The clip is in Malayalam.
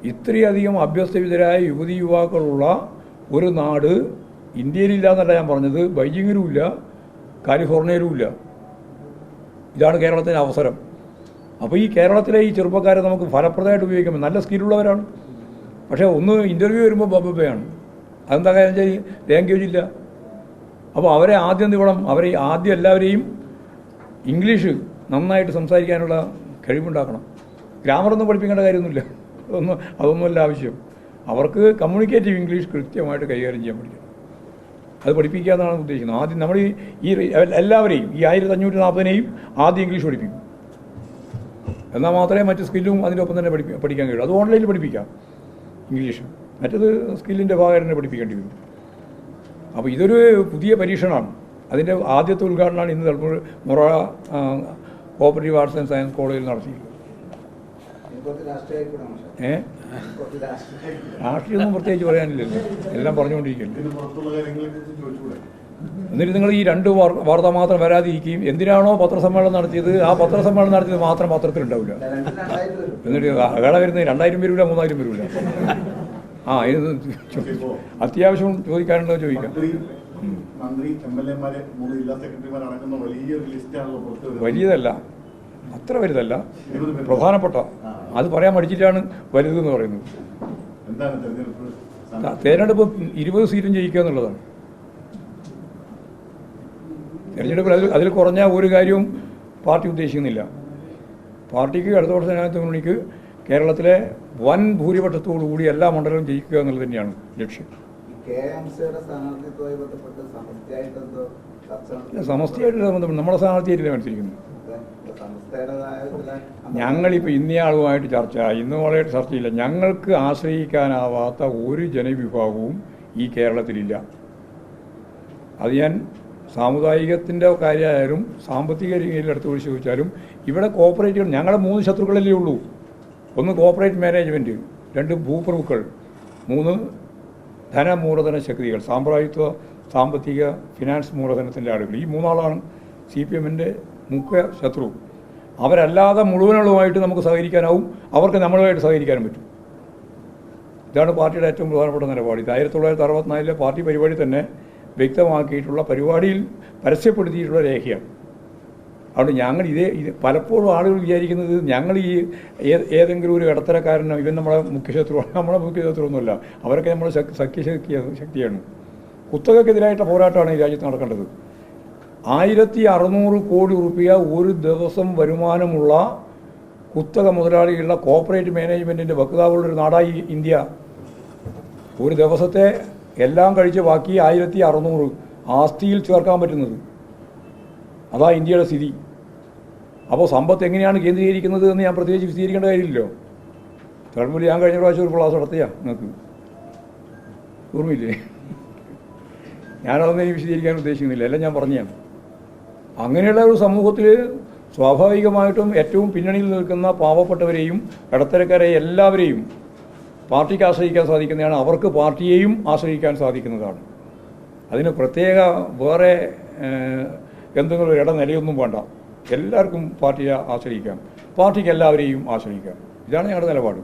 ഇത്രയധികം അഭ്യസ്തവിധരായ യുവതി യുവാക്കളുള്ള ഒരു നാട് ഇന്ത്യയിലില്ല എന്നല്ല ഞാൻ പറഞ്ഞത്, ബൈജിങ്ങിലുമില്ല, കാലിഫോർണിയയിലുമില്ല. ഇതാണ് കേരളത്തിൻ്റെ അവസരം. അപ്പോൾ ഈ കേരളത്തിലെ ഈ ചെറുപ്പക്കാരെ നമുക്ക് ഫലപ്രദമായിട്ട് ഉപയോഗിക്കാം. നല്ല സ്കില്ലുള്ളവരാണ്, പക്ഷേ ഒന്ന് ഇൻ്റർവ്യൂ വരുമ്പോൾ ബബ്ബയാണ്. അതെന്താ കാര്യം വെച്ചാൽ ലാംഗ്വേജ് ഇല്ല. അപ്പോൾ അവരെ ആദ്യം നിവണം, അവരെ ആദ്യം എല്ലാവരെയും ഇംഗ്ലീഷ് നന്നായിട്ട് സംസാരിക്കാനുള്ള കഴിവുണ്ടാക്കണം. ഗ്രാമറൊന്നും പഠിപ്പിക്കേണ്ട കാര്യമൊന്നുമില്ല, അതൊന്നുമല്ല ആവശ്യം. അവർക്ക് കമ്മ്യൂണിക്കേറ്റീവ് ഇംഗ്ലീഷ് കൃത്യമായിട്ട് കൈകാര്യം ചെയ്യാൻ പഠിക്കണം. അത് പഠിപ്പിക്കുക എന്നാണ് ഉദ്ദേശിക്കുന്നത്. ആദ്യം നമ്മൾ ഈ എല്ലാവരെയും ഈ 1540 ആദ്യം ഇംഗ്ലീഷ് പഠിപ്പിക്കും. എന്നാൽ മാത്രമേ മറ്റ് സ്കില്ലും അതിൻ്റെ ഒപ്പം തന്നെ പഠിക്കാൻ കഴിയുള്ളൂ. അത് ഓൺലൈനിൽ പഠിപ്പിക്കാം ഇംഗ്ലീഷ്, മറ്റത് സ്കില്ലിൻ്റെ ഭാഗം തന്നെ പഠിപ്പിക്കേണ്ടി വരും. അപ്പോൾ ഇതൊരു പുതിയ പരീക്ഷണമാണ്. അതിൻ്റെ ആദ്യത്തെ ഉദ്ഘാടനമാണ് ഇന്ന് മൊറ കോപ്പറേറ്റീവ് ആർട്സ് ആൻഡ് സയൻസ് കോളേജിൽ നടത്തിയത്. രാഷ്ട്രീയമൊന്നും പ്രത്യേകിച്ച് പറയാനില്ലല്ലോ, എല്ലാം പറഞ്ഞുകൊണ്ടിരിക്കുകയല്ലേ. എന്നിട്ട് നിങ്ങൾ ഈ 2 വാർത്ത മാത്രം വരാതിരിക്കുകയും എന്തിനാണോ പത്രസമ്മേളനം നടത്തിയത് ആ പത്രസമ്മേളനം നടത്തിയത് മാത്രം പത്രത്തിലുണ്ടാവില്ല. എന്നിട്ട് അകട വരുന്നത് 2000 വരില്ല, 3000 വരില്ല. ഇത് അത്യാവശ്യം ചോദിക്കാനുണ്ടോ ചോദിക്കാം. വലിയതല്ല, അത്ര വലുതല്ല, പ്രധാനപ്പെട്ട. അത് പറയാൻ പഠിച്ചിട്ടാണ് വലുതെന്ന് പറയുന്നത്. തെരഞ്ഞെടുപ്പ് 20 സീറ്റും ജയിക്കുക എന്നുള്ളതാണ്. തെരഞ്ഞെടുപ്പിൽ അതിൽ കുറഞ്ഞ ഒരു കാര്യവും പാർട്ടി ഉദ്ദേശിക്കുന്നില്ല. പാർട്ടിക്ക് അടുത്ത വർഷം ജനാധിപത്യ മുന്നണിക്ക് കേരളത്തിലെ വൻ ഭൂരിപക്ഷത്തോടുകൂടി എല്ലാ മണ്ഡലവും ജയിക്കുക എന്നുള്ളത് തന്നെയാണ് ലക്ഷ്യം. സമസ്തയായിട്ട് ബന്ധപ്പെട്ട് നമ്മുടെ സ്ഥാനാർത്ഥിയായിട്ടില്ല മത്സരിക്കുന്നത്. ഞങ്ങളിപ്പോൾ ഇന്നയാളുമായിട്ട് ചർച്ച, ഇന്ന് വളരെ ചർച്ചയില്ല. ഞങ്ങൾക്ക് ആശ്രയിക്കാനാവാത്ത ഒരു ജനവിഭാഗവും ഈ കേരളത്തിലില്ല. അത് ഞാൻ സാമുദായികത്തിൻ്റെ കാര്യമായാലും സാമ്പത്തിക രീതിയിൽ എടുത്ത് പരിശോധിച്ചാലും ഇവിടെ കോപ്പറേറ്റീവ് ഞങ്ങളുടെ 3 ശത്രുക്കളല്ലേ ഉള്ളൂ. 1 കോപ്പറേറ്റ് മാനേജ്മെൻറ്റ്, 2 ഭൂപ്രഭുക്കൾ, 3 ധനമൂലധന ശക്തികൾ, സാമ്പ്രാജ്യത്വ സാമ്പത്തിക ഫിനാൻസ് മൂലധനത്തിൻ്റെ ആളുകൾ. ഈ 3 ആളാണ് CPM-ൻ്റെ മുഖ്യ ശത്രു. അവരല്ലാതെ മുഴുവനുള്ളതുമായിട്ട് നമുക്ക് സഹകരിക്കാനാവും, അവർക്ക് നമ്മളുമായിട്ട് സഹകരിക്കാനും പറ്റും. ഇതാണ് പാർട്ടിയുടെ ഏറ്റവും പ്രധാനപ്പെട്ട നിലപാട്. ഇത് 1964 പാർട്ടി പരിപാടി തന്നെ വ്യക്തമാക്കിയിട്ടുള്ള, പരിപാടിയിൽ പരസ്യപ്പെടുത്തിയിട്ടുള്ള രേഖയാണ്. അതുകൊണ്ട് ഞങ്ങൾ ഇത് പലപ്പോഴും ആളുകൾ വിചാരിക്കുന്നത് ഞങ്ങൾ ഈ ഏതെങ്കിലും ഒരു ഇടത്തരക്കാരനോ ഇവൻ നമ്മളെ മുഖ്യശത്രുവാണ്. നമ്മളെ മുഖ്യശത്രുവൊന്നുമല്ല, അവരൊക്കെ നമ്മളെ ശക്തിയാണ്. കുത്തകക്കെതിരായിട്ട് പോരാട്ടമാണ് ഈ രാജ്യത്ത് നടക്കേണ്ടത്. 1600 കോടി രൂപ ഒരു ദിവസം വരുമാനമുള്ള കുത്തക മുതലാളികളുടെ കോർപ്പറേറ്റ് മാനേജ്മെൻറ്റിൻ്റെ വക്താവുള്ളൊരു നാടായി ഇന്ത്യ. ഒരു ദിവസത്തെ എല്ലാം കഴിച്ച് ബാക്കി 1600 ആസ്തിയിൽ ചേർക്കാൻ പറ്റുന്നത്. അതാ ഇന്ത്യയുടെ സ്ഥിതി. അപ്പോൾ സമ്പത്ത് എങ്ങനെയാണ് കേന്ദ്രീകരിക്കുന്നത് എന്ന് ഞാൻ പ്രത്യേകിച്ച് വിശദീകരിക്കേണ്ട കാര്യമില്ലല്ലോ. തെരഞ്ഞെടുപ്പിൽ ഞാൻ കഴിഞ്ഞ പ്രാവശ്യം ഒരു ക്ലാസ് നടത്തിയാ നിങ്ങൾക്ക് ഓർമ്മയില്ലേ? ഞാനതൊന്നും ഇനി വിശദീകരിക്കാൻ ഉദ്ദേശിക്കുന്നില്ല, എല്ലാം ഞാൻ പറഞ്ഞാണ്. അങ്ങനെയുള്ള ഒരു സമൂഹത്തിൽ സ്വാഭാവികമായിട്ടും ഏറ്റവും പിന്നണിയിൽ നിൽക്കുന്ന പാവപ്പെട്ടവരെയും ഇടത്തരക്കാരെയും എല്ലാവരെയും പാർട്ടിക്ക് ആശ്രയിക്കാൻ സാധിക്കുന്നതാണ്. അവർക്ക് പാർട്ടിയെയും ആശ്രയിക്കാൻ സാധിക്കുന്നതാണ്. അതിന് പ്രത്യേക വേറെ എന്തെങ്കിലും ഇടനിലയൊന്നും വേണ്ട. എല്ലാവർക്കും പാർട്ടിയെ ആശ്രയിക്കാം, പാർട്ടിക്ക് എല്ലാവരെയും ആശ്രയിക്കാം. ഇതാണ് ഞങ്ങളുടെ നിലപാട്.